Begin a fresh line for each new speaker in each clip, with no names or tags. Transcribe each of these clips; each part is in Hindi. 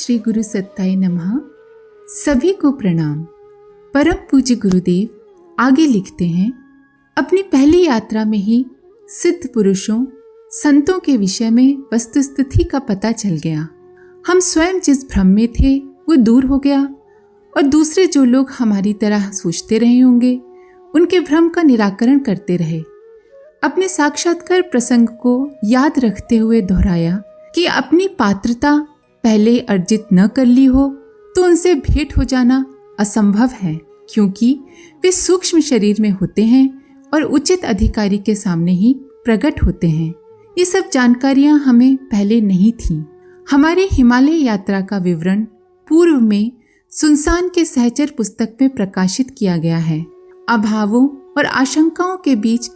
श्री गुरु सत्ताय नमः। सभी को प्रणाम। परम पूज्य गुरुदेव आगे लिखते हैं, अपनी पहली यात्रा में ही सिद्ध पुरुषों संतों के विषय में वस्तुस्थिति का पता चल गया। हम स्वयं जिस भ्रम में थे वो दूर हो गया और दूसरे जो लोग हमारी तरह सोचते रहे होंगे उनके भ्रम का निराकरण करते रहे। अपने साक्षात्कार प्रसंग को याद रखते हुए दोहराया कि अपनी पात्रता पहले अर्जित न कर ली हो तो उनसे भेंट हो जाना असंभव है, क्योंकि वे सूक्ष्म शरीर में होते हैं और उचित अधिकारी के सामने ही प्रकट होते हैं। ये सब जानकारियां हमें पहले नहीं थीं। हमारे हिमालय यात्रा का विवरण पूर्व में सुनसान के सहचर पुस्तक में प्रकाशित किया गया है। अभावों और आशंकाओं के बीच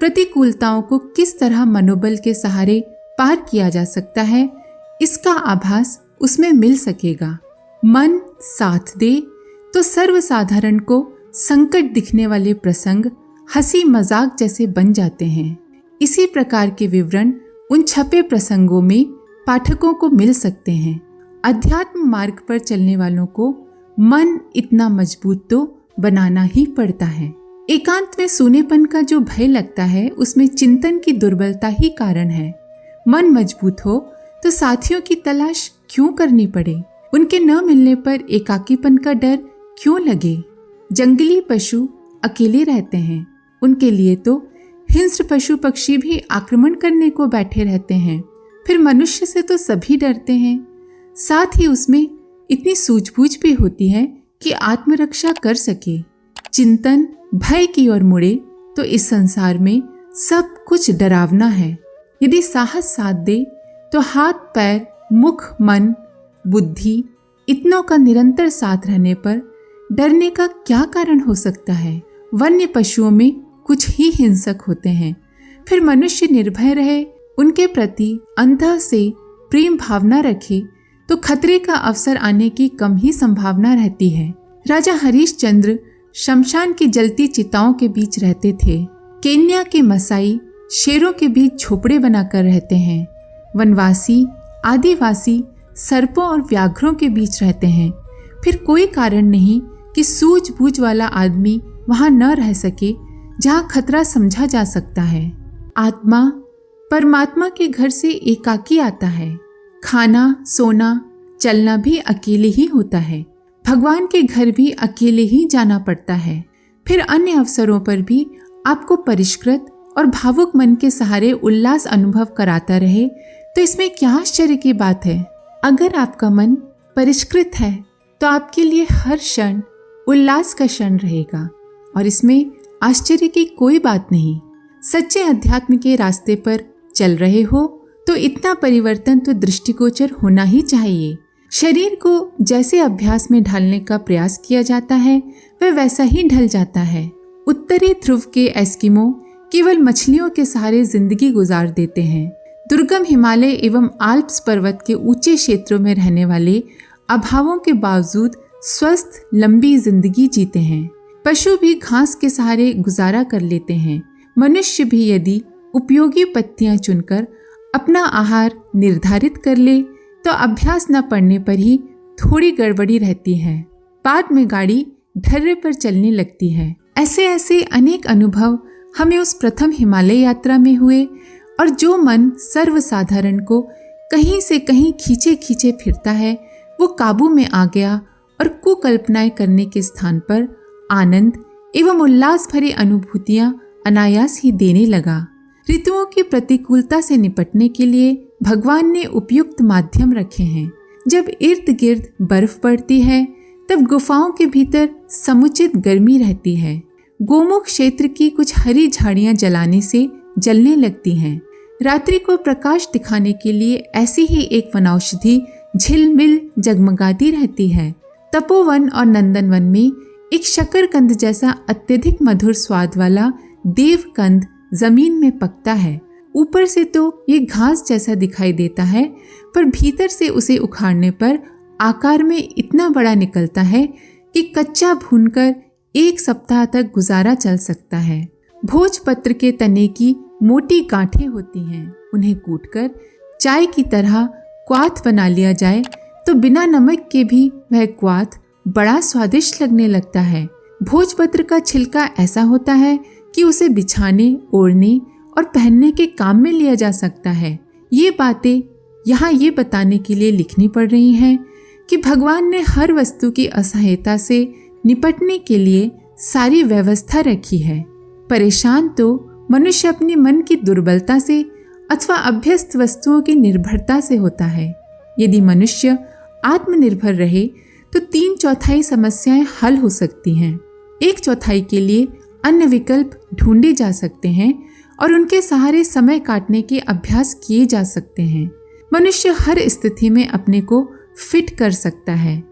प्रतिकूलताओं को किस तरह मनोबल के सहारे पार किया जा सकता है, इसका आभास उसमें मिल सकेगा। मन साथ दे तो सर्वसाधारण को संकट दिखने वाले प्रसंग हंसी मजाक जैसे बन जाते हैं। इसी प्रकार के विवरण उन छपे प्रसंगों में पाठकों को मिल सकते हैं। अध्यात्म मार्ग पर चलने वालों को मन इतना मजबूत तो बनाना ही पड़ता है। एकांत में सूनेपन का जो भय लगता है उसमें चिंतन की दुर्बलता ही कारण है। मन मजबूत हो तो साथियों की तलाश क्यों करनी पड़े, उनके न मिलने पर एकाकीपन का डर क्यों लगे। जंगली पशु अकेले रहते हैं, उनके लिए तो हिंस्र पशु पक्षी भी आक्रमण करने को बैठे रहते हैं। फिर मनुष्य से तो सभी डरते हैं। साथ ही उसमें इतनी सूझबूझ भी होती है कि आत्मरक्षा कर सके। चिंतन भय की ओर मुड़े तो इस संसार में सब कुछ डरावना है। यदि साहस साथ दे तो हाथ पैर मुख मन बुद्धि इतनों का निरंतर साथ रहने पर डरने का क्या कारण हो सकता है। वन्य पशुओं में कुछ ही हिंसक होते हैं। फिर मनुष्य निर्भय रहे, उनके प्रति अंतः से प्रेम भावना रखे तो खतरे का अवसर आने की कम ही संभावना रहती है। राजा हरिश्चंद्र शमशान की जलती चिताओं के बीच रहते थे। केन्या के मसाई शेरों के बीच झोपड़े बनाकर रहते हैं। वनवासी आदिवासी सर्पों और व्याघ्रों के बीच रहते हैं। फिर कोई कारण नहीं कि सूझबूझ वाला आदमी वहां न रह सके जहां खतरा समझा जा सकता है। आत्मा परमात्मा के घर से एकाकी आता है। खाना सोना चलना भी अकेले ही होता है। भगवान के घर भी अकेले ही जाना पड़ता है। फिर अन्य अवसरों पर भी आपको परिष्कृत और भावुक मन के सहारे उल्लास अनुभव कराता रहे तो इसमें क्या आश्चर्य की बात है। अगर आपका मन परिष्कृत है तो आपके लिए हर क्षण उल्लास का क्षण रहेगा और इसमें आश्चर्य की कोई बात नहीं। सच्चे अध्यात्म के रास्ते पर चल रहे हो तो इतना परिवर्तन तो दृष्टिगोचर होना ही चाहिए। शरीर को जैसे अभ्यास में ढालने का प्रयास किया जाता है वह वैसा ही ढल जाता है। उत्तरी ध्रुव के एस्किमो केवल मछलियों के सहारे जिंदगी गुजार देते हैं। दुर्गम हिमालय एवं आल्प्स पर्वत के ऊंचे क्षेत्रों में रहने वाले अभावों के बावजूद स्वस्थ लंबी जिंदगी जीते हैं। पशु भी घास के सहारे गुजारा कर लेते हैं। मनुष्य भी यदि उपयोगी पत्तियां चुनकर अपना आहार निर्धारित कर ले तो अभ्यास न पड़ने पर ही थोड़ी गड़बड़ी रहती है। बाद में गाड़ी ढर्रे पर चलने लगती है। ऐसे ऐसे अनेक अनुभव हमें उस प्रथम हिमालय यात्रा में हुए और जो मन सर्वसाधारण को कहीं से कहीं खींचे खींचे फिरता है वो काबू में आ गया और कुकल्पनाएं करने के स्थान पर आनंद एवं उल्लास भरी अनुभूतियां अनायास ही देने लगा। ऋतुओं की प्रतिकूलता से निपटने के लिए भगवान ने उपयुक्त माध्यम रखे हैं। जब इर्द गिर्द बर्फ पड़ती है तब गुफाओं के भीतर समुचित गर्मी रहती है। गोमुख क्षेत्र की कुछ हरी झाड़ियां जलाने से जलने लगती हैं। रात्रि को प्रकाश दिखाने के लिए ऐसी ही एक वनौषधि झिलमिल जगमगाती रहती है। तपोवन और नंदनवन में एक शकरकंद जैसा अत्यधिक मधुर स्वाद वाला देवकंद जमीन में पकता है। ऊपर से तो ये घास जैसा दिखाई देता है पर भीतर से उसे उखाड़ने पर आकार में इतना बड़ा निकलता है कि कच्चा भूनकर 1 सप्ताह तक गुजारा चल सकता है। भोजपत्र के तने की मोटी गांठें होती हैं। उन्हें कूटकर चाय की तरह क्वाथ बना लिया जाए तो बिना नमक के भी वह क्वाथ बड़ा स्वादिष्ट लगने लगता है। भोजपत्र का छिलका ऐसा होता है कि उसे बिछाने, ओढ़ने और पहनने के काम में लिया जा सकता है। ये बातें यहाँ ये बताने के लिए लिखनी पड़ रही हैं कि भगवान ने हर वस्तु की असहायता से निपटने के लिए सारी व्यवस्था रखी है। परेशान तो मनुष्य अपने मन की दुर्बलता से अथवा अभ्यस्त वस्तुओं की निर्भरता से होता है। यदि मनुष्य आत्मनिर्भर रहे तो 3/4 समस्याएं हल हो सकती हैं। 1/4 के लिए अन्य विकल्प ढूंढे जा सकते हैं और उनके सहारे समय काटने के अभ्यास किए जा सकते हैं। मनुष्य हर स्थिति में अपने को फिट कर सकता है।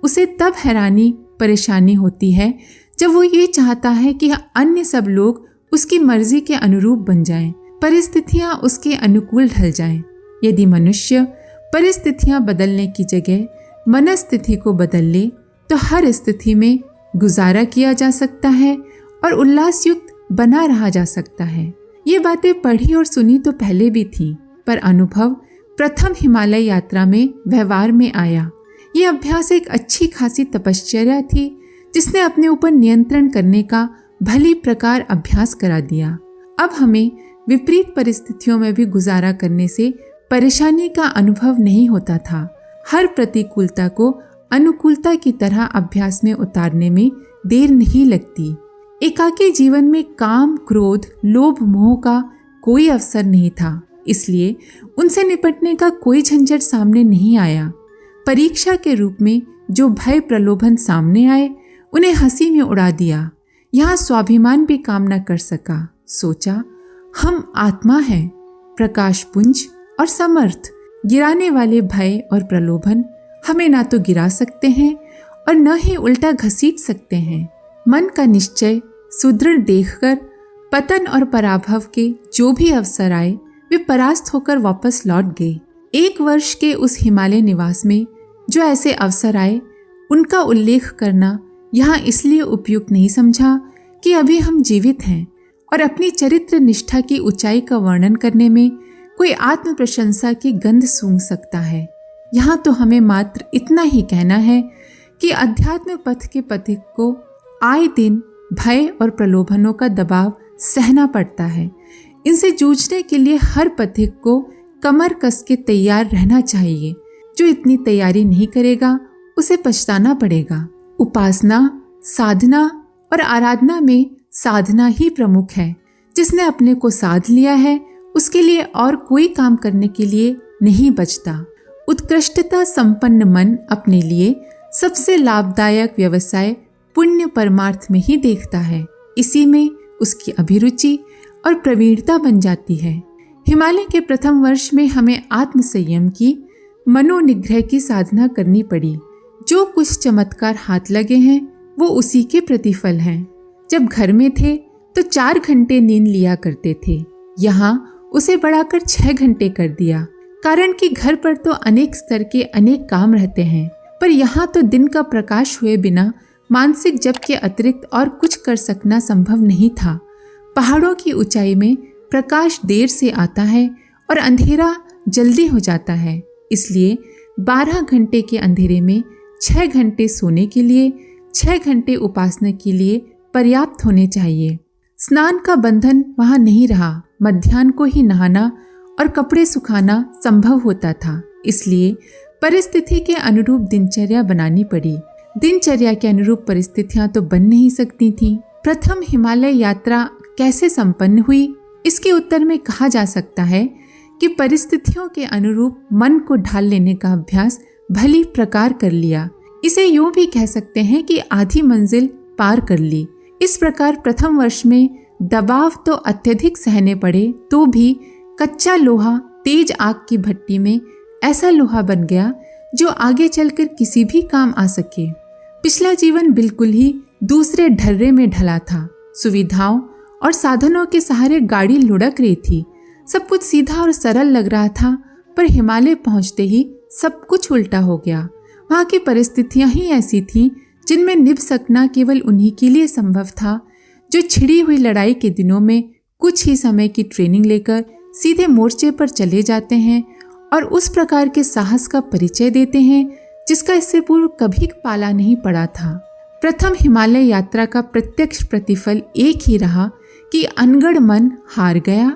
उसे तब हैरानी परेशानी होती है जब वो ये चाहता है कि अन्य सब लोग उसकी मर्जी के अनुरूप बन जाएं, परिस्थितियां उसके अनुकूल ढल जाएं। यदि मनुष्य परिस्थितियां बदलने की जगह मनस्थिति को बदल ले तो हर स्थिति में गुजारा किया जा सकता है और उल्लास युक्त बना रहा जा सकता है। ये बातें पढ़ी और सुनी तो पहले भी थी, पर अनुभव प्रथम हिमालय यात्रा में व्यवहार में आया। ये अभ्यास एक अच्छी खासी तपश्चर्या थी जिसने अपने ऊपर नियंत्रण करने का भली प्रकार अभ्यास करा दिया। अब हमें विपरीत परिस्थितियों में भी गुजारा करने से परेशानी का अनुभव नहीं होता था। हर प्रतिकूलता को अनुकूलता की तरह अभ्यास में उतारने में देर नहीं लगती। एकाकी जीवन में काम, क्रोध, लोभ, मोह का कोई अवसर नहीं था, इसलिए उनसे निपटने का कोई झंझट सामने नहीं आया। परीक्षा के रूप में जो भय प्रलोभन सामने आए उन्हें हंसी में उड़ा दिया। यहाँ स्वाभिमान भी काम न कर सका। सोचा, हम आत्मा हैं, प्रकाशपुंज और समर्थ। गिराने वाले भय और प्रलोभन हमें ना तो गिरा सकते हैं और न ही उल्टा घसीट सकते हैं। मन का निश्चय सुदृढ़ देखकर पतन और पराभव के जो भी अवसर आए वे परास्त होकर वापस लौट गए। 1 वर्ष के उस हिमालय निवास में जो ऐसे अवसर आए उनका उल्लेख करना यहाँ इसलिए उपयुक्त नहीं समझा कि अभी हम जीवित हैं और अपनी चरित्र निष्ठा की ऊंचाई का वर्णन करने में कोई आत्म प्रशंसा की गंध सूंघ सकता है। यहाँ तो हमें मात्र इतना ही कहना है कि अध्यात्म पथ के पथिक को आए दिन भय और प्रलोभनों का दबाव सहना पड़ता है। इनसे जूझने के लिए हर पथिक को कमर कस के तैयार रहना चाहिए। जो इतनी तैयारी नहीं करेगा उसे पछताना पड़ेगा। उपासना, साधना और आराधना में साधना ही प्रमुख है। जिसने अपने को साध लिया है उसके लिए और कोई काम करने के लिए नहीं बचता। उत्कृष्टता संपन्न मन अपने लिए सबसे लाभदायक व्यवसाय पुण्य परमार्थ में ही देखता है। इसी में उसकी अभिरुचि और प्रवीणता बन जाती है। हिमालय के प्रथम वर्ष में हमें आत्म संयम की, मनोनिग्रह की साधना करनी पड़ी। जो कुछ चमत्कार हाथ लगे हैं वो उसी के प्रतिफल हैं। जब घर में थे तो 4 घंटे नींद लिया करते थे, यहाँ उसे बढ़ाकर 6 घंटे कर दिया। कारण कि घर पर तो अनेक स्तर के अनेक काम रहते हैं, पर यहाँ तो दिन का प्रकाश हुए बिना मानसिक जप के अतिरिक्त और कुछ कर सकना संभव नहीं था। पहाड़ों की ऊंचाई में प्रकाश देर से आता है और अंधेरा जल्दी हो जाता है, इसलिए 12 घंटे के अंधेरे में 6 घंटे सोने के लिए, 6 घंटे उपासना के लिए पर्याप्त होने चाहिए। स्नान का बंधन वहाँ नहीं रहा। मध्याह्न को ही नहाना और कपड़े सुखाना संभव होता था, इसलिए परिस्थिति के अनुरूप दिनचर्या बनानी पड़ी। दिनचर्या के अनुरूप परिस्थितियां तो बन नहीं सकती थीं। प्रथम हिमालय यात्रा कैसे संपन्न हुई, इसके उत्तर में कहा जा सकता है कि परिस्थितियों के अनुरूप मन को ढाल लेने का अभ्यास भली प्रकार कर लिया। इसे यूं भी कह सकते हैं कि आधी मंजिल पार कर ली। इस प्रकार प्रथम वर्ष में दबाव तो अत्यधिक सहने पड़े तो भी कच्चा लोहा तेज आग की भट्टी में ऐसा लोहा बन गया जो आगे चलकर किसी भी काम आ सके। पिछला जीवन बिल्कुल ही दूसरे ढर्रे में ढला था। सुविधाओं और साधनों के सहारे गाड़ी लुढ़क रही थी। सब कुछ सीधा और सरल लग रहा था, पर हिमालय पहुंचते ही सब कुछ उल्टा हो गया। वहाँ की परिस्थितियां ही ऐसी थीं जिनमें निभ सकना केवल उन्हीं के लिए संभव था जो छिड़ी हुई लड़ाई के दिनों में कुछ ही समय की ट्रेनिंग लेकर सीधे मोर्चे पर चले जाते हैं और उस प्रकार के साहस का परिचय देते हैं जिसका इससे पूर्व कभी पाला नहीं पड़ा था। प्रथम हिमालय यात्रा का प्रत्यक्ष प्रतिफल एक ही रहा कि अनगढ़ मन हार गया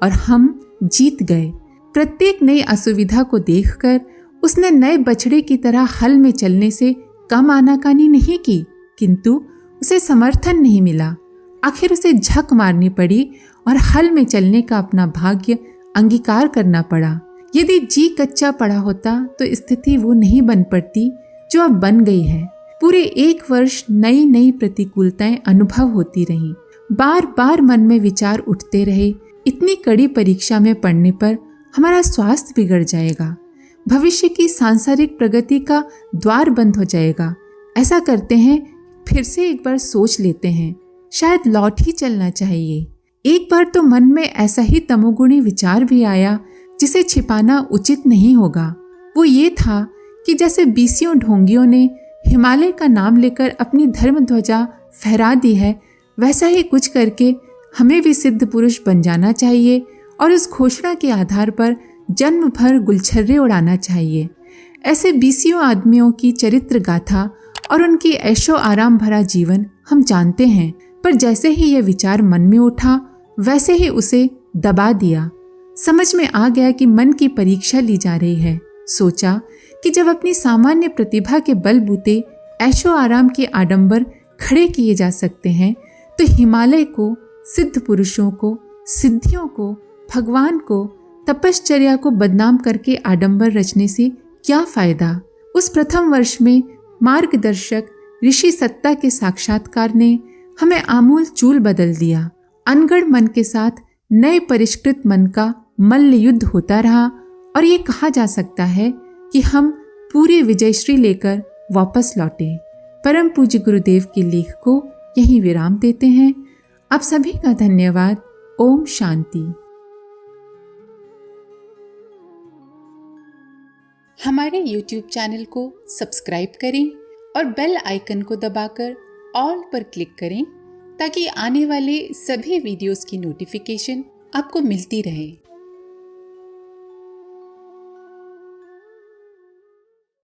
और हम जीत गए। प्रत्येक नई असुविधा को देखकर उसने नए बछड़े की तरह हल में चलने से कम आनाकानी नहीं की, किंतु उसे समर्थन नहीं मिला। आखिर उसे झक मारनी पड़ी और हल में चलने का अपना भाग्य अंगीकार करना पड़ा। यदि जी कच्चा पड़ा होता तो स्थिति वो नहीं बन पड़ती जो अब बन गई है। पूरे 1 वर्ष नई नई प्रतिकूलताएं अनुभव होती रहीं। बार बार मन में विचार उठते रहे, इतनी कड़ी परीक्षा में पड़ने पर हमारा स्वास्थ्य बिगड़ जाएगा, भविष्य की सांसारिक प्रगति का द्वार बंद हो जाएगा। ऐसा करते हैं, फिर से एक बार सोच लेते हैं, शायद लौट ही चलना चाहिए। एक बार तो मन में ऐसा ही तमोगुणी विचार भी आया जिसे छिपाना उचित नहीं होगा। वो ये था कि जैसे बीसियों ढोंगियों ने हिमालय का नाम लेकर अपनी धर्म ध्वजा फहरा दी है, वैसा ही कुछ करके हमें भी सिद्ध पुरुष बन जाना चाहिए और उस घोषणा के आधार पर जन्म भर गुलछर्रे उड़ाना चाहिए। ऐसे बीसियों आदमियों की चरित्र गाथा और उनकी ऐशो आराम भरा जीवन हम जानते हैं, पर जैसे ही यह विचार मन में उठा वैसे ही उसे दबा दिया। समझ में आ गया कि मन की परीक्षा ली जा रही है। सोचा कि जब अपनी सामान्य प्रतिभा के बलबूते ऐशो आराम के आडंबर खड़े किए जा सकते हैं, तो हिमालय को, सिद्ध पुरुषों को, सिद्धियों को, भगवान को, तपश्चर्या को बदनाम करके आडंबर रचने से क्या फायदा। उस प्रथम वर्ष में मार्गदर्शक ऋषि सत्ता के साक्षात्कार ने हमें आमूल चूल बदल दिया। अनगढ़ मन के साथ नए परिष्कृत मन का मल्ल युद्ध होता रहा और ये कहा जा सकता है कि हम पूरी विजयश्री लेकर वापस लौटे। परम पूज्य गुरुदेव के लेख को यहीं विराम देते हैं। आप सभी का धन्यवाद। ओम शांति। हमारे YouTube चैनल को सब्सक्राइब करें और बेल आइकन को दबाकर ऑल पर क्लिक करें ताकि आने वाले सभी वीडियोस की नोटिफिकेशन आपको मिलती रहे।